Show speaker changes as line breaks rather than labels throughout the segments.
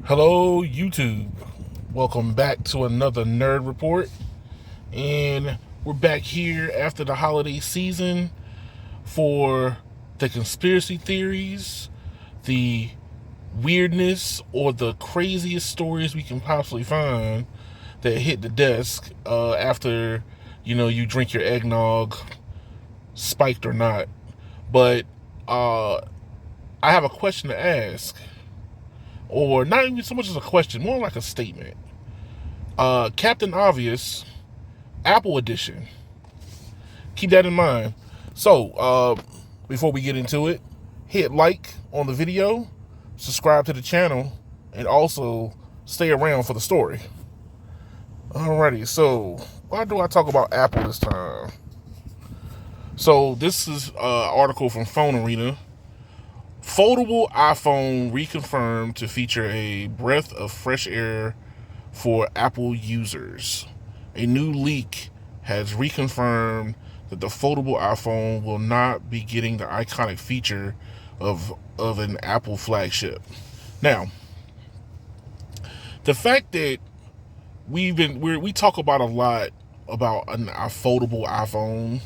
Hello, YouTube. Welcome back to another Nerd Report. And we're back here after the holiday season for the conspiracy theories, the weirdness, or the craziest stories we can possibly find that hit the desk after, you drink your eggnog, spiked or not. But I have a question to ask. Or not even so much as a question, more like a statement. Captain Obvious, Apple Edition. Keep that in mind. So, before we get into it, hit like on the video, subscribe to the channel, and also stay around for the story. Alrighty, so why do I talk about Apple this time? So, this is an article from Phone Arena. Foldable iPhone reconfirmed to feature a breath of fresh air for Apple users. A new leak has reconfirmed that the foldable iPhone will not be getting the iconic feature of an Apple flagship. Now, the fact that we talk about a lot about a foldable iPhone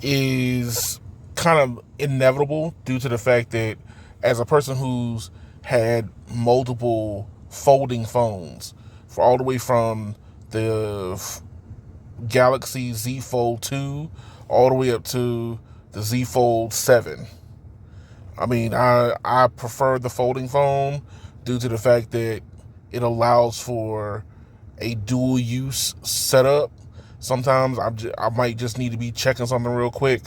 is kind of inevitable due to the fact that as a person who's had multiple folding phones, for all the way from the Galaxy Z Fold 2 all the way up to the Z Fold 7. I mean, I prefer the folding phone due to the fact that it allows for a dual use setup. Sometimes I might just need to be checking something real quick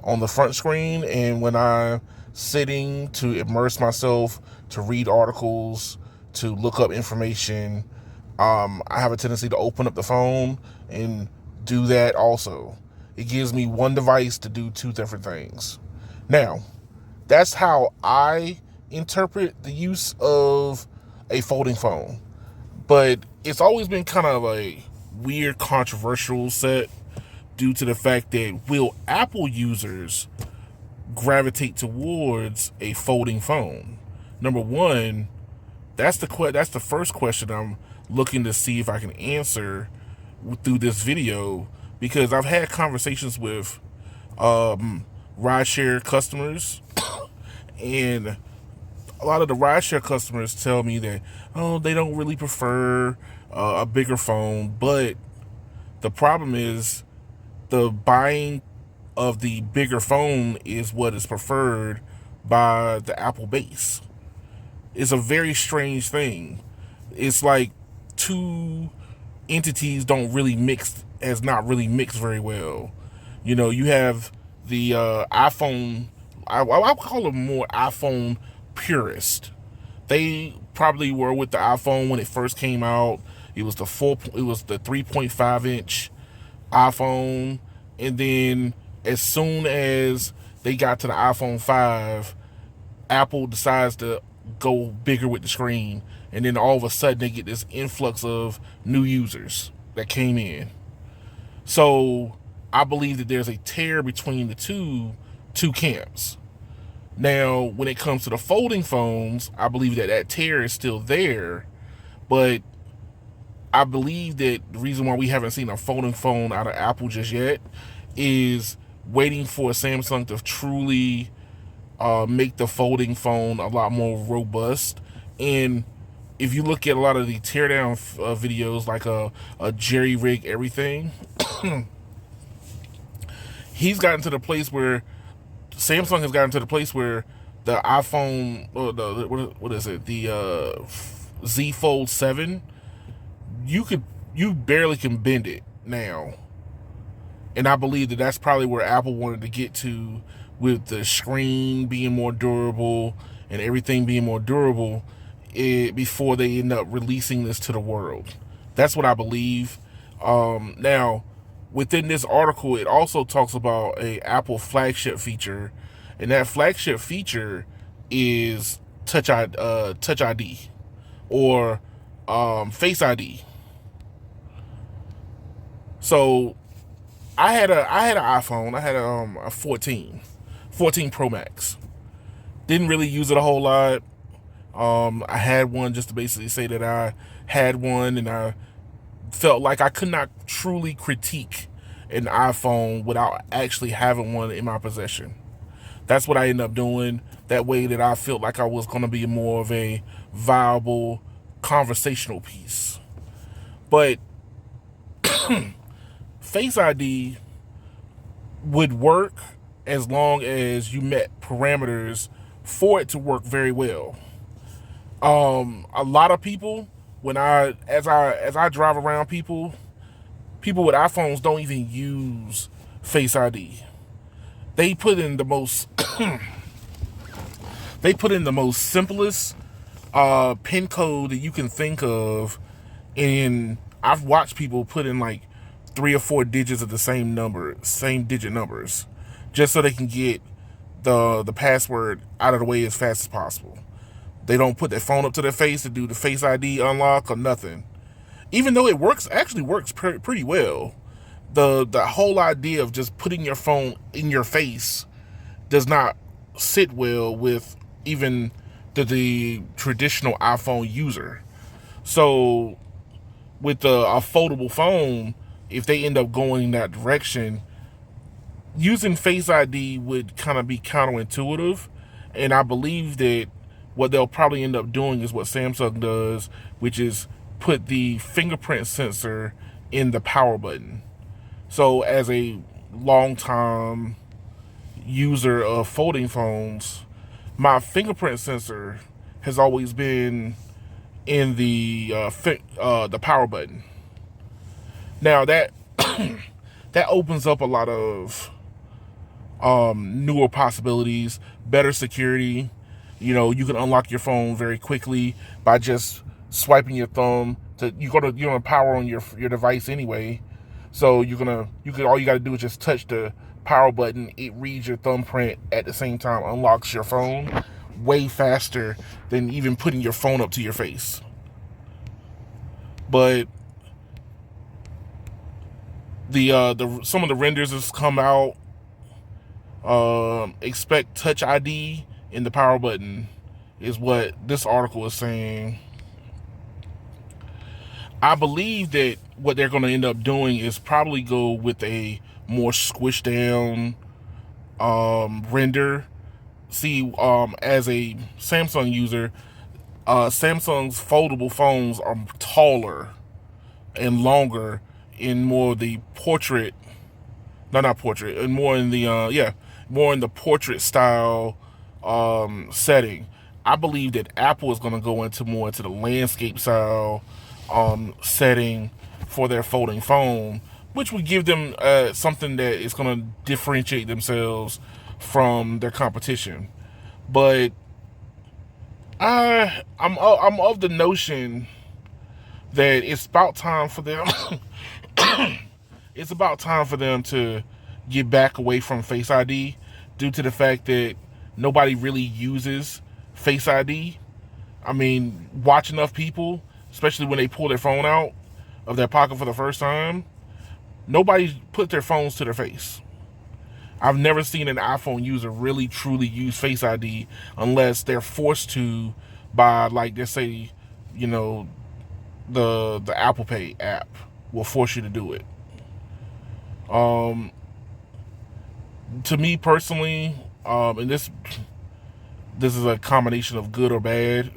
on the front screen, and when I'm sitting to immerse myself, to read articles, to look up information, I have a tendency to open up the phone and do that also. It gives me one device to do two different things. Now, that's how I interpret the use of a folding phone. But it's always been kind of a weird, controversial set due to the fact that will Apple users gravitate towards a folding phone? Number one, that's the first question I'm looking to see if I can answer through this video, because I've had conversations with rideshare customers, and a lot of the rideshare customers tell me that they don't really prefer a bigger phone, but the problem is the buying of the bigger phone is what is preferred by the Apple base. It's a very strange thing. It's like two entities has not really mixed very well. You have the iPhone, I call them more iPhone purist. They probably were with the iPhone when it first came out. It was the 3.5 inch iPhone, and then as soon as they got to the iPhone 5, Apple decides to go bigger with the screen, and then all of a sudden they get this influx of new users that came in. So I believe that there's a tear between the two camps. Now, when it comes to the folding phones, I believe that tear is still there, but I believe that the reason why we haven't seen a folding phone out of Apple just yet is waiting for Samsung to truly make the folding phone a lot more robust. And if you look at a lot of the teardown videos, like a Jerry Rig Everything, he's gotten to the place where Samsung has gotten to the place where the iPhone, what is it, the Z Fold 7, you barely can bend it now. And I believe that that's probably where Apple wanted to get to, with the screen being more durable and everything being more durable, before they end up releasing this to the world. That's what I believe. Now, within this article, it also talks about a Apple flagship feature, and that flagship feature is Touch ID or Face ID. So I had an iPhone. I had a 14 Pro Max. Didn't really use it a whole lot. I had one just to basically say that I had one, and I felt like I could not truly critique an iPhone without actually having one in my possession. That's what I ended up doing. That way that I felt like I was going to be more of a viable conversational piece. But Face ID would work as long as you met parameters for it to work very well. A lot of people, when I drive around people with iPhones don't even use Face ID. They put in the most they put in the most simplest pin code that you can think of, and I've watched people put in like 3 or 4 digits of the same digit numbers, just so they can get the password out of the way as fast as possible. They don't put their phone up to their face to do the Face ID unlock or nothing. Even though it actually works pretty well. The whole idea of just putting your phone in your face does not sit well with even the traditional iPhone user. So with a foldable phone, if they end up going that direction, using Face ID would kind of be counterintuitive. And I believe that what they'll probably end up doing is what Samsung does, which is put the fingerprint sensor in the power button. So as a long time user of folding phones, my fingerprint sensor has always been in the power button. Now that that opens up a lot of newer possibilities, better security. You know, you can unlock your phone very quickly by just swiping your thumb. You're gonna power on your device anyway, so you can all you got to do is just touch the power button. It reads your thumbprint at the same time, unlocks your phone way faster than even putting your phone up to your face. But the some of the renders has come out. Expect Touch ID in the power button is what this article is saying. I believe that what they're going to end up doing is probably go with a more squished down render. See, as a Samsung user, Samsung's foldable phones are taller and longer in more the portrait, no, not portrait, and more in the more in the portrait style setting. I believe that Apple is going to go into more into the landscape style setting for their folding phone, which would give them something that is going to differentiate themselves from their competition. But I'm of the notion that it's about time for them. It's about time for them to get back away from Face ID, due to the fact that nobody really uses Face ID. I mean, watch enough people, especially when they pull their phone out of their pocket for the first time, nobody put their phones to their face. I've never seen an iPhone user really truly use Face ID unless they're forced to by, like, let's say, you know, the Apple Pay app will force you to do it. To me personally, and this is a combination of good or bad,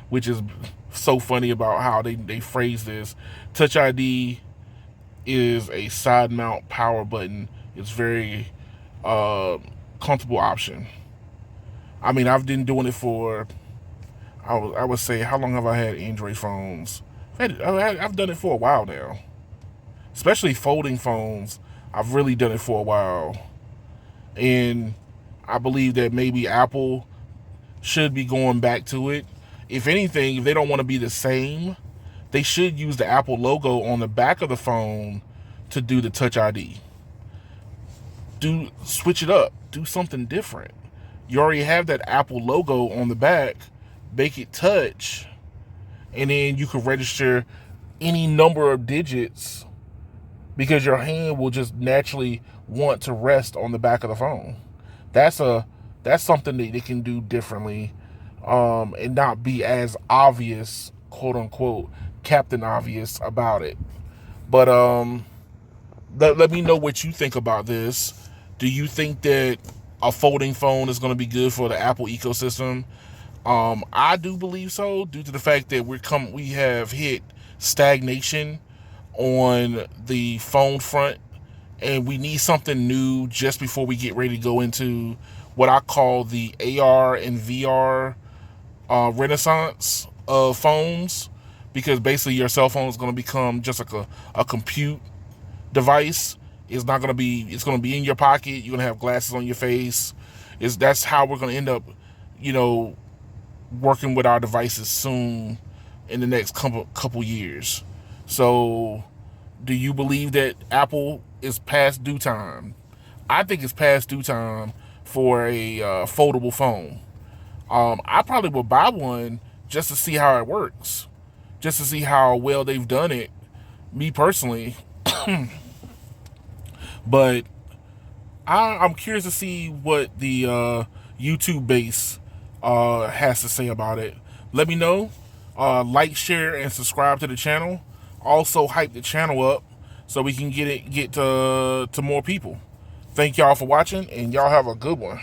which is so funny about how they phrase this. Touch ID is a side mount power button. It's very comfortable option. I mean, I've been doing it for, I would say, how long have I had Android phones? I've done it for a while now. Especially folding phones, I've really done it for a while. And I believe that maybe Apple should be going back to it. If anything, if they don't want to be the same, they should use the Apple logo on the back of the phone to do the Touch ID. Switch it up. Do something different. You already have that Apple logo on the back. Make it touch. And then you can register any number of digits, because your hand will just naturally want to rest on the back of the phone. That's something that they can do differently. and not be as obvious, quote unquote, Captain Obvious about it. But let me know what you think about this. Do you think that a folding phone is going to be good for the Apple ecosystem? I do believe so, due to the fact that we have hit stagnation on the phone front, and we need something new just before we get ready to go into what I call the AR and VR renaissance of phones, because basically your cell phone is going to become just like a compute device. It's not going to be, it's going to be in your pocket. You're going to have glasses on your face. That's how we're going to end up, you know, working with our devices soon in the next couple years. So do you believe that Apple is past due time? I think it's past due time for a foldable phone. I probably would buy one just to see how it works, just to see how well they've done it, me personally. But I'm curious to see what the YouTube base has to say about it. Let me know. Like, share, and subscribe to the channel. Also, hype the channel up so we can get to more people. Thank y'all for watching, and y'all have a good one.